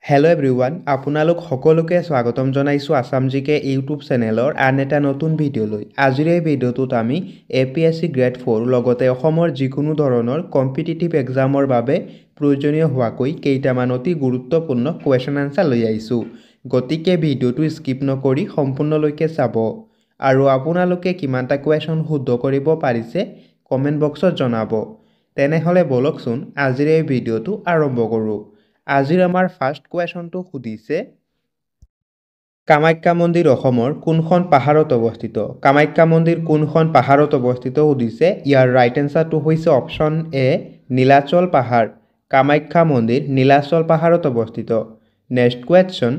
Hello' everyone আপোনালোক সকলোকে স্বাগতম জনাইছোঁ আসাম জিকে ইউটিউব চেনেলৰ আন এটা নতুন ভিডিঅ'লৈ। আজিৰ এই ভিডিঅ'টোত আমি APSC গ্ৰেড 4 লগতে অসমৰ যিকোনো ধৰণৰ কম্পিটিটিভ এক্সামৰ বাবে প্ৰয়োজনীয় হোৱাকৈ কেইটামান অতি গুৰুত্বপূৰ্ণ কুৱেশ্যন আনচাৰ লৈ আহিছোঁ। গতিকে ভিডিঅ'টো স্কিপ নকৰি সম্পূৰ্ণলৈকে চাব আৰু আপোনালোকে কিমানটা কুৱেশ্যন শুদ্ধ কৰিব পাৰিছে কমেণ্ট বক্সত জনাব। তেনেহ'লে বলকচোন আজিৰ এই ভিডিঅ'টো আৰম্ভ কৰোঁ। আজিৰ আমাৰ ফাৰ্ষ্ট কুৱেশ্যনটো সুধিছে কামাখ্যা মন্দিৰ অসমৰ কোনখন পাহাৰত অৱস্থিত? কামাখ্যা মন্দিৰ কোনখন পাহাৰত অৱস্থিত সুধিছে। ইয়াৰ ৰাইট এনচাৰটো হৈছে অপশ্যন এ নীলাচল পাহাৰ। কামাখ্যা মন্দিৰ নীলাচল পাহাৰত অৱস্থিত। নেক্সট কুৱেশ্যন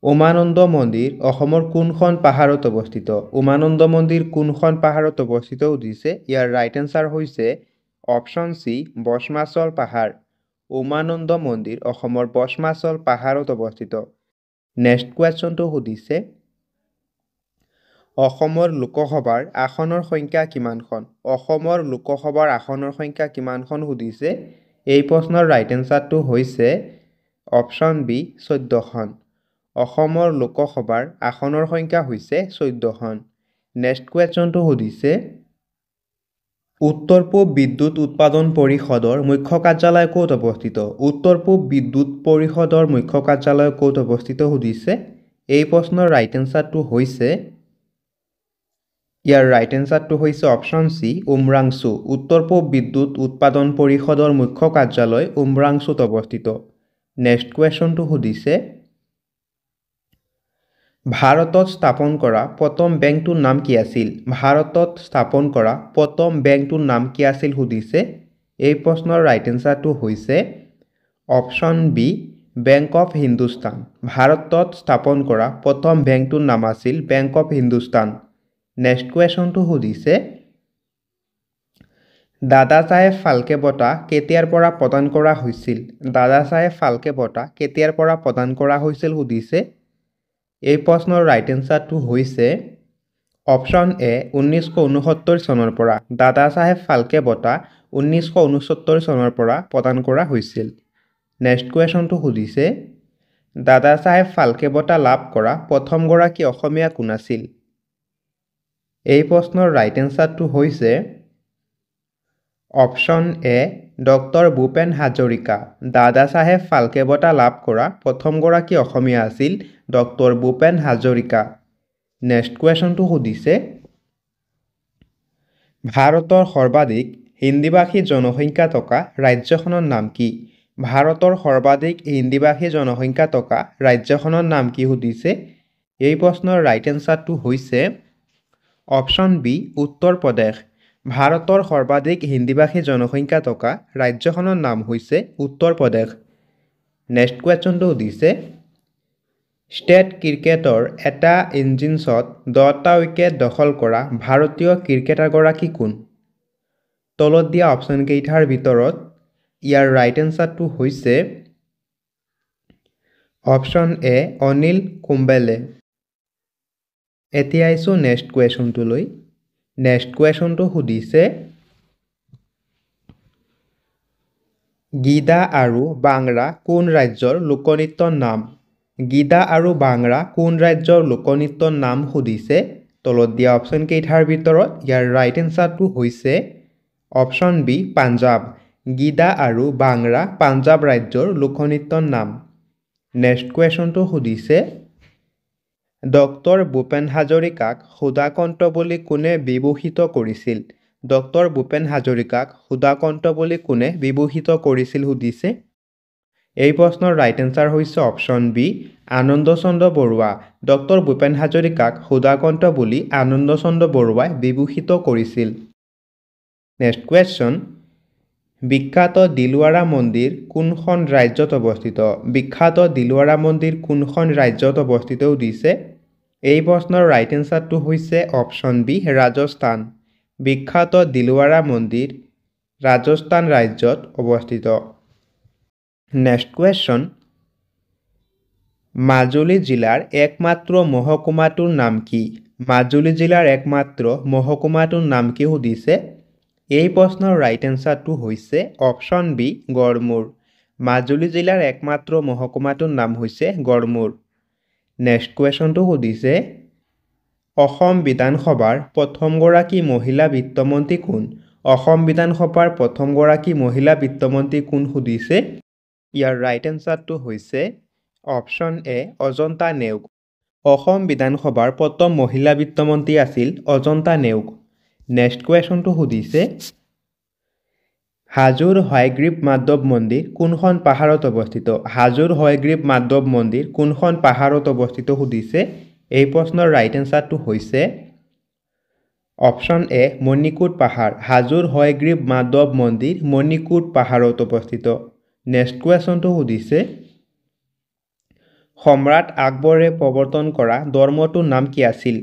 উমানন্দ মন্দিৰ অসমৰ কোনখন পাহাৰত অৱস্থিত? উমানন্দ মন্দিৰ কোনখন পাহাৰত অৱস্থিত সুধিছে। ইয়াৰ ৰাইট এনচাৰ হৈছে অপশ্যন চি বচমাচল পাহাৰ। উমানন্দ মন্দিৰ অসমৰ বচমাচল পাহাৰত অৱস্থিত। নেক্সট কুৱেশ্যনটো সুধিছে অসমৰ লোকসভাৰ আসনৰ সংখ্যা কিমানখন? অসমৰ লোকসভাৰ আসনৰ সংখ্যা কিমানখন সুধিছে। এই প্ৰশ্নৰ ৰাইট এনচাৰটো হৈছে অপশ্যন বি 14খন। অসমৰ লোকসভাৰ আসনৰ সংখ্যা হৈছে 14খন। নেক্সট কুৱেশ্যনটো সুধিছে উত্তৰ পূব বিদ্যুৎ উৎপাদন পৰিষদৰ মুখ্য কাৰ্যালয় ক'ত অৱস্থিত? উত্তৰ পূব বিদ্যুৎ পৰিষদৰ মুখ্য কাৰ্যালয় ক'ত অৱস্থিত সুধিছে। এই প্ৰশ্নৰ ৰাইট এনচাৰটো হৈছে অপশ্যন চি উমৰাংচু। উত্তৰ পূব বিদ্যুৎ উৎপাদন পৰিষদৰ মুখ্য কাৰ্যালয় উমৰাংচুত অৱস্থিত। নেক্সট কুৱেশ্যনটো সুধিছে ভাৰতত স্থাপন কৰা প্ৰথম বেংকটোৰ নাম কি আছিল? ভাৰতত স্থাপন কৰা প্ৰথম বেংকটোৰ নাম কি আছিল সুধিছে। এই প্ৰশ্নৰ ৰাইট এনচাৰটো হৈছে option B bank of Hindustan. ভাৰতত স্থাপন কৰা প্ৰথম বেংকটোৰ নাম আছিল বেংক অফ হিন্দুস্তান। নেক্সট কুৱেশ্যনটো সুধিছে দাদা চাহেব ফাল্কে বঁটা কেতিয়াৰ পৰা প্ৰদান কৰা হৈছিল? দাদা চাহেব ফাল্কে বঁটা কেতিয়াৰ পৰা প্ৰদান কৰা হৈছিল সুধিছে। এই প্ৰশ্নৰ ৰাইট এনচাৰটো হৈছে অপশ্যন এ 1969 চনৰ পৰা। দাদা চাহেব ফাল্কে বঁটা 1969 চনৰ পৰা প্ৰদান কৰা হৈছিল। নেক্সট কুৱেশ্যনটো সুধিছে দাদা চাহেব ফাল্কে বঁটা লাভ কৰা প্ৰথমগৰাকী অসমীয়া কোন আছিল? এই প্ৰশ্নৰ ৰাইট এনচাৰটো হৈছে option A doctor Bhupen Hazarika. দাদা চাহেব ফাল্কে বঁটা লাভ কৰা প্ৰথমগৰাকী অসমীয়া আছিল ডক্টৰ ভূপেন হাজৰিকা। নেক্সট কুৱেশ্যনটো সুধিছে ভাৰতৰ সৰ্বাধিক হিন্দীভাষী জনসংখ্যা থকা ৰাজ্যখনৰ নাম কি? ভাৰতৰ সৰ্বাধিক হিন্দীভাষী জনসংখ্যা থকা ৰাজ্যখনৰ নাম কি সুধিছে। এই প্ৰশ্নৰ ৰাইট এনচাৰটো হৈছে অপশ্যন বি উত্তৰ প্ৰদেশ। ভাৰতৰ সৰ্বাধিক হিন্দীভাষী জনসংখ্যা থকা ৰাজ্যখনৰ নাম হৈছে উত্তৰ প্ৰদেশ। নেক্সট কুৱেশ্যনটো সুধিছে ষ্টেট ক্ৰিকেটৰ এটা ইনিংছত 10টা উইকেট দখল কৰা ভাৰতীয় ক্ৰিকেটাৰগৰাকী কোন? তলত দিয়া অপশ্যনকেইটাৰ ভিতৰত ইয়াৰ ৰাইট এনচাৰটো হৈছে অপশ্যন এ অনিল কুম্বলে। এতিয়া আহিছোঁ নেক্সট কুৱেশ্যনটোলৈ। নেক্সট কুৱেশ্যনটো সুধিছে গীদা আৰু বাংৰা কোন ৰাজ্যৰ লোকনৃত্যৰ নাম? গীদা আৰু বাংৰা কোন ৰাজ্যৰ লোকনৃত্যৰ নাম সুধিছে। তলত দিয়া অপশ্যনকেইটাৰ ভিতৰত ইয়াৰ ৰাইট এনচাৰটো হৈছে অপশ্যন বি পাঞ্জাৱ। গীদা আৰু বাংৰা পাঞ্জাৱ ৰাজ্যৰ লোকনৃত্যৰ নাম। নেক্সট কুৱেশ্যনটো সুধিছে ডক্টৰ ভূপেন হাজৰিকাক সুধাকণ্ঠ বুলি কোনে বিভূষিত কৰিছিল? ডক্টৰ ভূপেন হাজৰিকাক সুধাকণ্ঠ বুলি কোনে বিভূষিত কৰিছিল সুধিছে। এই প্ৰশ্নৰ ৰাইট এনচাৰ হৈছে অপশ্যন বি আনন্দ চন্দ্ৰ বৰুৱা। ডক্টৰ ভূপেন হাজৰিকাক সুধাকণ্ঠ বুলি আনন্দ চন্দ্ৰ বৰুৱাই বিভূষিত কৰিছিল। নেক্সট কুৱেশ্যন বিখ্যাত দিলৱাৰা মন্দিৰ কোনখন ৰাজ্যত অৱস্থিত? বিখ্যাত দিলৱাৰা মন্দিৰ কোনখন ৰাজ্যত অৱস্থিত সুধিছে। এই প্ৰশ্নৰ ৰাইট এনচাৰটো হৈছে অপশ্যন বি ৰাজস্থান। বিখ্যাত দিলৱাৰা মন্দিৰ ৰাজস্থান ৰাজ্যত অৱস্থিত। নেক্সট কুৱেশ্যন মাজুলী জিলাৰ একমাত্ৰ মহকুমাটোৰ নাম কি? মাজুলী জিলাৰ একমাত্ৰ মহকুমাটোৰ নাম কি সুধিছে। এই প্ৰশ্নৰ ৰাইট এনচাৰটো হৈছে অপশ্যন বি গড়মূৰ। মাজুলী জিলাৰ একমাত্ৰ মহকুমাটোৰ নাম হৈছে গড়মূৰ। নেক্সট কুৱেশ্যনটো সুধিছে অসম বিধানসভাৰ প্ৰথমগৰাকী মহিলা বিত্তমন্ত্ৰী কোন? অসম বিধানসভাৰ প্ৰথমগৰাকী মহিলা বিত্তমন্ত্ৰী কোন সুধিছে। ইয়াৰ ৰাইট এনচাৰটো হৈছে অপশ্যন এ অজন্তা নেওগ। অসম বিধানসভাৰ প্ৰথম মহিলা বিত্তমন্ত্ৰী আছিল অজন্তা নেওগ। নেক্সট কুৱেশ্যনটো সুধিছে হাজোৰ হয়গ্ৰীৱ মাধৱ মন্দিৰ কোনখন পাহাৰত অৱস্থিত? হাজোৰ হয়গ্ৰীৱ মাধৱ মন্দিৰ কোনখন পাহাৰত অৱস্থিত সুধিছে। এই প্ৰশ্নৰ ৰাইট এনচাৰটো হৈছে অপশ্যন এ মণিকোট পাহাৰ। হাজোৰ হয়গ্ৰীৱ মাধৱ মন্দিৰ মণিকোট পাহাৰত অৱস্থিত। নেক্সট কুৱেশ্যনটো সুধিছে সম্ৰাট আকবৰে প্ৰৱৰ্তন কৰা ধৰ্মটোৰ নাম কি আছিল?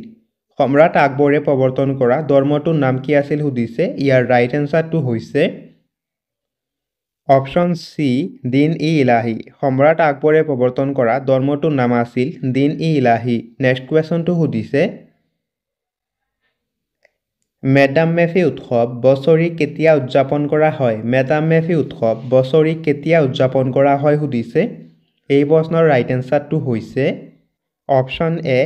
সম্ৰাট আকবৰে প্ৰৱৰ্তন কৰা ধৰ্মটোৰ নাম কি আছিল সুধিছে। ইয়াৰ ৰাইট এনচাৰটো হৈছে অপশ্যন চি দিন-ই-ইলাহী। সম্ৰাট আকবৰে প্ৰৱৰ্তন কৰা ধৰ্মটোৰ নাম আছিল দিন-ই-ইলাহী। নেক্সট কুৱেশ্যনটো সুধিছে মেডাম মেফি উৎসৱ বছৰি কেতিয়া উদযাপন কৰা হয়? মেডাম মেফি উৎসৱ বছৰি কেতিয়া উদযাপন কৰা হয় সুধিছে। এই প্ৰশ্নৰ ৰাইট এনচাৰটো হৈছে অপশ্যন এ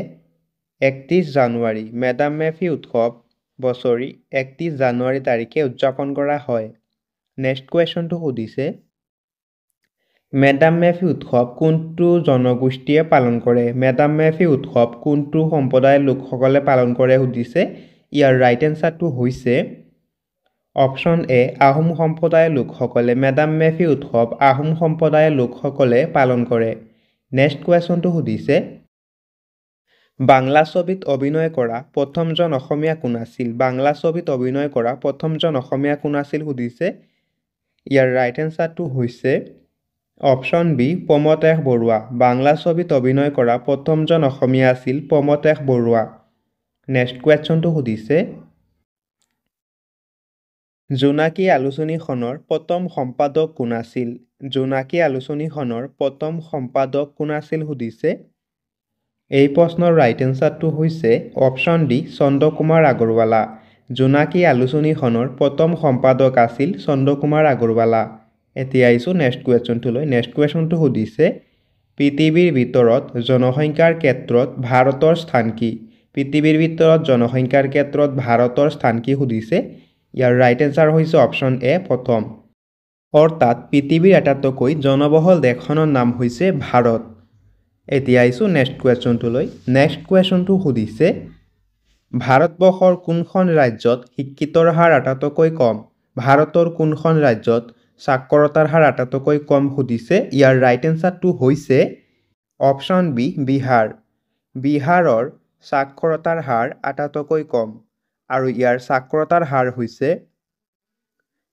31 জানুৱাৰী। মেডাম মেফি উৎসৱ বছৰি 31 জানুৱাৰী তাৰিখে উদযাপন কৰা হয়। নেক্সট কুৱেশ্যনটো সুধিছে মেডাম মেফি উৎসৱ কোনটো জনগোষ্ঠীয়ে পালন কৰে? মেডাম মেফি উৎসৱ কোনটো সম্প্ৰদায়ৰ লোকসকলে পালন কৰে সুধিছে। ইয়াৰ ৰাইট এনচাৰটো হৈছে অপশ্যন এ আহোম সম্প্ৰদায়ৰ লোকসকলে। মেডাম মেফি উৎসৱ আহোম সম্প্ৰদায়ৰ লোকসকলে পালন কৰে। নেক্সট কুৱেশ্যনটো সুধিছে বাংলা ছবিত অভিনয় কৰা প্ৰথমজন অসমীয়া কোন আছিল? বাংলা ছবিত অভিনয় কৰা প্ৰথমজন অসমীয়া কোন আছিল সুধিছে। ইয়াৰ ৰাইট এনচাৰটো হৈছে অপশ্যন বি প্ৰমথেশ বৰুৱা। বাংলা ছবিত অভিনয় কৰা প্ৰথমজন অসমীয়া আছিল প্ৰমথেশ বৰুৱা। নেক্সট কুৱেশ্যনটো সুধিছে জোনাকী আলোচনীখনৰ প্ৰথম সম্পাদক কোন আছিল? জোনাকী আলোচনীখনৰ প্ৰথম সম্পাদক কোন আছিল সুধিছে। এই প্ৰশ্নৰ ৰাইট এনচাৰটো হৈছে অপশ্যন ডি চন্দ্ৰকুমাৰ আগৰৱালা। জোনাকী আলোচনীখনৰ প্ৰথম সম্পাদক আছিল চন্দ্ৰকুমাৰ আগৰৱালা। এতিয়া আহিছোঁ নেক্সট কুৱেশ্যনটোলৈ। নেক্সট কুৱেশ্যনটো সুধিছে পৃথিৱীৰ ভিতৰত জনসংখ্যাৰ ক্ষেত্ৰত ভাৰতৰ স্থান কি? পৃথিৱীৰ ভিতৰত জনসংখ্যাৰ ক্ষেত্ৰত ভাৰতৰ স্থান কি সুধিছে। ইয়াৰ ৰাইট এনচাৰ হৈছে অপশ্যন এ প্ৰথম। অৰ্থাৎ পৃথিৱীৰ আটাইতকৈ জনবহুল দেশখনৰ নাম হৈছে ভাৰত। এতিয়া আহিছোঁ নেক্সট কুৱেশ্যনটোলৈ। নেক্সট কুৱেশ্যনটো সুধিছে ভাৰতবৰ্ষৰ কোনখন ৰাজ্যত শিক্ষিতৰ হাৰ আটাইতকৈ কম? ভাৰতৰ কোনখন ৰাজ্যত সাক্ষৰতাৰ হাৰ আটাইতকৈ কম সুধিছে। ইয়াৰ ৰাইট এনচাৰটো হৈছে অপশ্যন বি বিহাৰ। বিহাৰৰ সাক্ষৰতাৰ হাৰ আটাইতকৈ কম আৰু ইয়াৰ সাক্ষৰতাৰ হাৰ হৈছে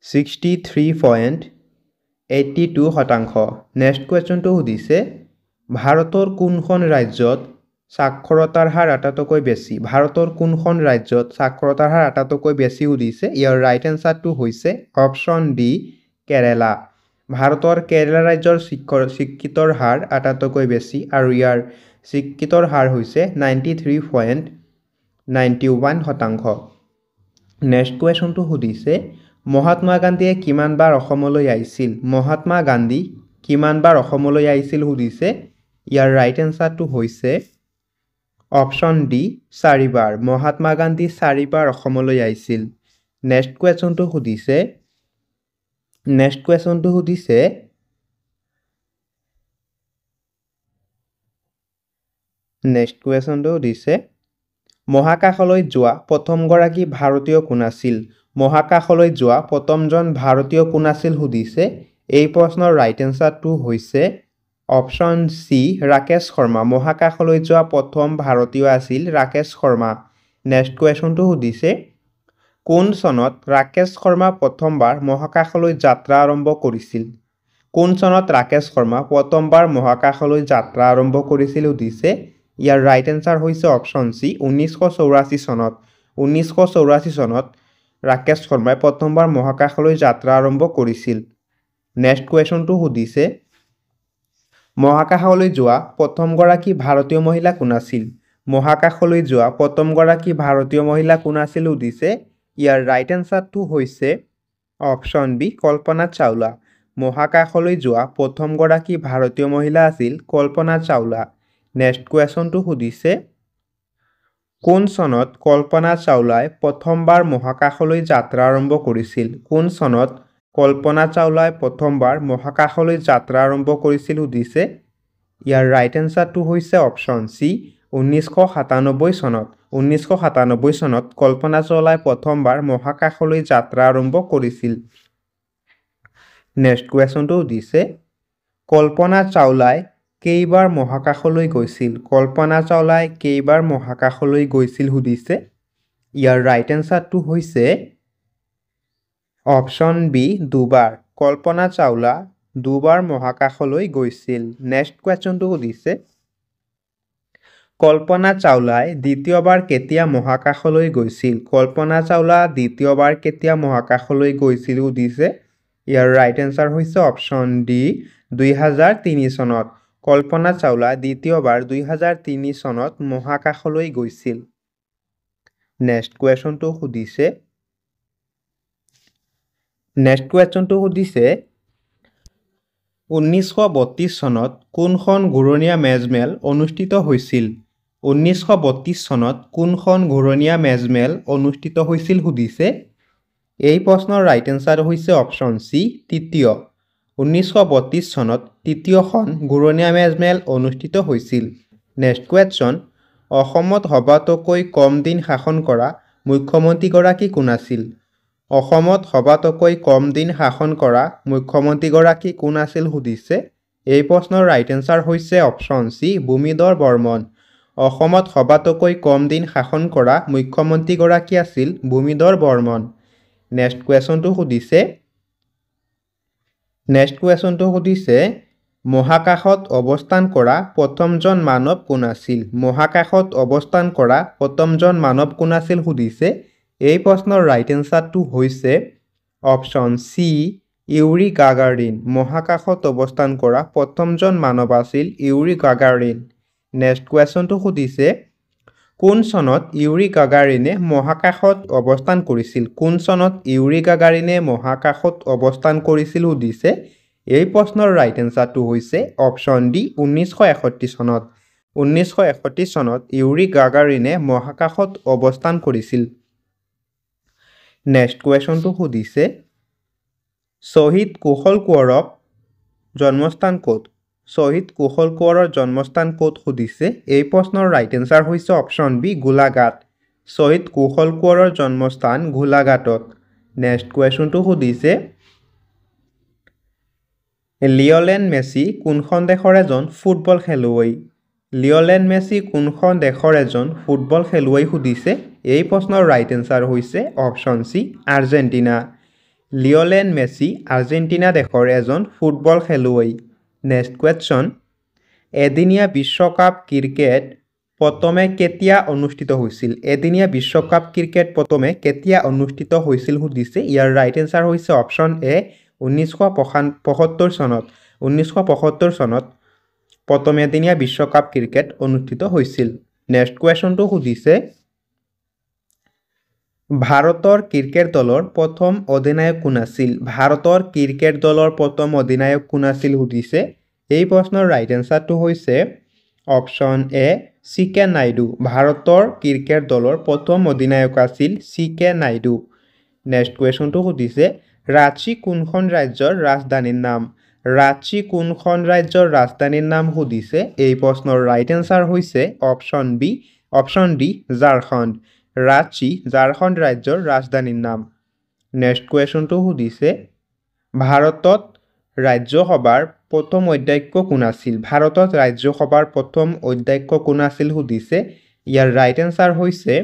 63.82%। নেক্সট কুৱেশ্যনটো সুধিছে ভাৰতৰ কোনখন ৰাজ্যত সাক্ষৰতাৰ হাৰ আটাইতকৈ বেছি? ভাৰতৰ কোনখন ৰাজ্যত সাক্ষৰতাৰ হাৰ আটাইতকৈ বেছি সুধিছে। ইয়াৰ ৰাইট এনচাৰটো হৈছে অপশ্যন ডি কেৰালা। ভাৰতৰ কেৰালা ৰাজ্যৰ শিক্ষিতৰ হাৰ আটাইতকৈ বেছি আৰু ইয়াৰ শিক্ষিতৰ হাৰ হৈছে 93.91%। নেক্সট কুৱেশ্যনটো সুধিছে মহাত্মা গান্ধীয়ে কিমানবাৰ অসমলৈ আহিছিল? মহাত্মা গান্ধী কিমানবাৰ অসমলৈ আহিছিল সুধিছে। ইয়াৰ ৰাইট এনচাৰটো হৈছে অপশ্যন ডি 4 বাৰ। মহাত্মা গান্ধী 4 বাৰ অসমলৈ আহিছিল। নেক্সট কুৱেশ্যনটো সুধিছে মহাকাশলৈ যোৱা প্ৰথমগৰাকী ভাৰতীয় কোন আছিল? মহাকাশলৈ যোৱা প্ৰথমজন ভাৰতীয় কোন আছিল সুধিছে। এই প্ৰশ্নৰ ৰাইট এনচাৰটো হৈছে অপশ্যন চি ৰাকেশ শৰ্মা। মহাকাশলৈ যোৱা প্ৰথম ভাৰতীয় আছিল ৰাকেশ শৰ্মা। নেক্সট কুৱেশ্যনটো সুধিছে কোন চনত ৰাকেশ শৰ্মা প্ৰথমবাৰ মহাকাশলৈ যাত্ৰা আৰম্ভ কৰিছিল? কোন চনত ৰাকেশ শৰ্মা প্ৰথমবাৰ মহাকাশলৈ যাত্ৰা আৰম্ভ কৰিছিল সুধিছে। ইয়াৰ ৰাইট এনচাৰ হৈছে অপশ্যন চি 1984 চনত। 1984 চনত ৰাকেশ শৰ্মাই প্ৰথমবাৰ মহাকাশলৈ যাত্ৰা আৰম্ভ কৰিছিল। নেক্সট কুৱেশ্যনটো সুধিছে মহাকাশলৈ যোৱা প্ৰথমগৰাকী ভাৰতীয় মহিলা কোন আছিল? মহাকাশলৈ যোৱা প্ৰথমগৰাকী ভাৰতীয় মহিলা কোন আছিল সুধিছে। ইয়াৰ ৰাইট এনচাৰটো হৈছে অপশ্যন বি কল্পনা চাওলা। মহাকাশলৈ যোৱা প্ৰথমগৰাকী ভাৰতীয় মহিলা আছিল কল্পনা চাওলা। নেক্সট কুৱেশ্যনটো সুধিছে কোন চনত কল্পনা চাওলাই প্ৰথমবাৰ মহাকাশলৈ যাত্ৰা আৰম্ভ কৰিছিল? কোন চনত কল্পনা চাওলাই প্ৰথমবাৰ মহাকাশলৈ যাত্ৰা আৰম্ভ কৰিছিল সুধিছে। ইয়াৰ ৰাইট এনচাৰটো হৈছে অপশ্যন চি 1997 চনত। 1997 চনত কল্পনা চাওলাই প্ৰথমবাৰ মহাকাশলৈ যাত্ৰা আৰম্ভ কৰিছিল। নেক্সট কুৱেশ্যনটো সুধিছে কল্পনা চাওলাই কেইবাৰ মহাকাশলৈ গৈছিল? কল্পনা চাওলাই কেইবাৰ মহাকাশলৈ গৈছিল সুধিছে। ইয়াৰ ৰাইট এনচাৰটো হৈছে অপশ্যন বি দুবাৰ। কল্পনা চাওলা দুবাৰ মহাকাশলৈ গৈছিল। নেক্সট কুৱেশ্যনটো সুধিছে কল্পনা চাওলাই দ্বিতীয়বাৰ কেতিয়া মহাকাশলৈ গৈছিল? কল্পনা চাওলা দ্বিতীয়বাৰ কেতিয়া মহাকাশলৈ গৈছিল সুধিছে। ইয়াৰ ৰাইট এনচাৰ হৈছে অপশ্যন ডি 2003 চনত। কল্পনা চাওলা দ্বিতীয়বাৰ 2003 চনত মহাকাশলৈ গৈছিল। নেক্সট কুৱেশ্যনটো সুধিছে 1932 চনত কোনখন ঘূৰণীয়া মেজমেল অনুষ্ঠিত হৈছিল? 1932 চনত কোনখন ঘূৰণীয়া মেজমেল অনুষ্ঠিত হৈছিল সুধিছে। এই প্ৰশ্নৰ ৰাইট এনচাৰ হৈছে অপশ্যন চি তৃতীয়। 1932 চনত তৃতীয়খন ঘূৰণীয়া মেজমেল অনুষ্ঠিত হৈছিল। নেক্সট কুৱেশ্যন অসমত সবাতোকৈ কম দিন শাসন কৰা মুখ্যমন্ত্ৰীগৰাকী কোন আছিল? অসমত সবাতোকৈ কম দিন শাসন কৰা মুখ্যমন্ত্ৰীগৰাকী কোন আছিল সুধিছে। এই প্ৰশ্নৰ ৰাইট এনচাৰ হৈছে অপশ্যন চি ভূমিধৰ বৰ্মন। অসমত সবাতোকৈ কম দিন শাসন কৰা মুখ্যমন্ত্ৰীগৰাকী আছিল ভূমিধৰ বৰ্মন। নেক্সট কুৱেশ্যনটো সুধিছে মহাকাশত অৱস্থান কৰা প্ৰথমজন মানৱ কোন আছিল? মহাকাশত অৱস্থান কৰা প্ৰথমজন মানৱ কোন আছিল সুধিছে। এই প্ৰশ্নৰ ৰাইট এনচাৰটো হৈছে অপশ্যন চি ইউৰি গাগাৰিন। মহাকাশত অৱস্থান কৰা প্ৰথমজন মানৱ আছিল ইউৰি গাগাৰিন। নেক্সট কুৱেশ্যনটো সুধিছে কোন চনত ইউৰি গাগাৰিনে মহাকাশত অৱস্থান কৰিছিল? কোন চনত ইউৰি গাগাৰিনে মহাকাশত অৱস্থান কৰিছিল সুধিছে। এই প্ৰশ্নৰ ৰাইট এনচাৰটো হৈছে অপশ্যন ডি 1961 চনত। 1961 চনত ইউৰি গাগাৰিনে মহাকাশত অৱস্থান কৰিছিল। নেক্সট কুৱেশ্যনটো সুধিছে শ্বহীদ কুশল কোঁৱৰৰ জন্মস্থান ক'ত? শ্বহীদ কুশল কোঁৱৰৰ জন্মস্থান ক'ত সুধিছে। এই প্ৰশ্নৰ ৰাইট এনচাৰ হৈছে অপশ্যন বি গোলাঘাট। শ্বহীদ কুশল কোঁৱৰৰ জন্মস্থান গোলাঘাটত। নেক্সট কুৱেশ্যনটো সুধিছে লিঅ'নেল মেছি কোনখন দেশৰ এজন ফুটবল খেলুৱৈ? লিঅ'নেল মেছি কোনখন দেশৰ এজন ফুটবল খেলুৱৈ সুধিছে। এই প্ৰশ্নৰ ৰাইট এনচাৰ হৈছে option C Argentina. Lionel Messi Argentina দেশৰ এজন ফুটবল খেলুৱৈ। নেক্সট কুৱেশ্যন এদিনীয়া বিশ্বকাপ ক্ৰিকেট প্ৰথমে কেতিয়া অনুষ্ঠিত হৈছিল? এদিনীয়া বিশ্বকাপ ক্ৰিকেট প্ৰথমে কেতিয়া অনুষ্ঠিত হৈছিল সুধিছে। ইয়াৰ ৰাইট এনচাৰ হৈছে অপশ্যন এ 1975 চনত। 1975 চনত প্ৰথম এদিনীয়া বিশ্বকাপ ক্ৰিকেট অনুষ্ঠিত হৈছিল। নেক্সট কুৱেশ্যনটো সুধিছে ভাৰতৰ ক্ৰিকেট দলৰ প্ৰথম অধিনায়ক কোন আছিল? ভাৰতৰ ক্ৰিকেট দলৰ প্ৰথম অধিনায়ক কোন আছিল সুধিছে। এই প্ৰশ্নৰ ৰাইট এনচাৰটো হৈছে অপশ্যন এ চি.কে. নাইডু। ভাৰতৰ ক্ৰিকেট দলৰ প্ৰথম অধিনায়ক আছিল চি.কে. নাইডু। নেক্সট কুৱেশ্যনটো সুধিছে ৰাঁচী কোনখন ৰাজ্যৰ ৰাজধানীৰ নাম? ৰাঁচী কোনখন ৰাজ্যৰ ৰাজধানীৰ নাম সুধিছে। এই প্ৰশ্নৰ ৰাইট এনচাৰ হৈছে অপশ্যন ডি ঝাৰখণ্ড। ৰাঁচী ঝাৰখণ্ড ৰাজ্যৰ ৰাজধানীৰ নাম। নেক্সট কুৱেশ্যনটো সুধিছে ভাৰতত ৰাজ্যসভাৰ প্ৰথম অধ্যক্ষ কোন আছিল? ভাৰতত ৰাজ্যসভাৰ প্ৰথম অধ্যক্ষ কোন আছিল সুধিছে। ইয়াৰ ৰাইট এনচাৰ হৈছে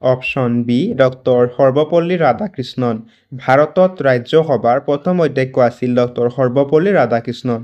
option B doctor Sarvepalli Radhakrishnan. ভাৰতত ৰাজ্যসভাৰ প্ৰথম অধ্যক্ষ আছিল ডক্টৰ সৰ্বপল্লী ৰাধাকৃষ্ণন।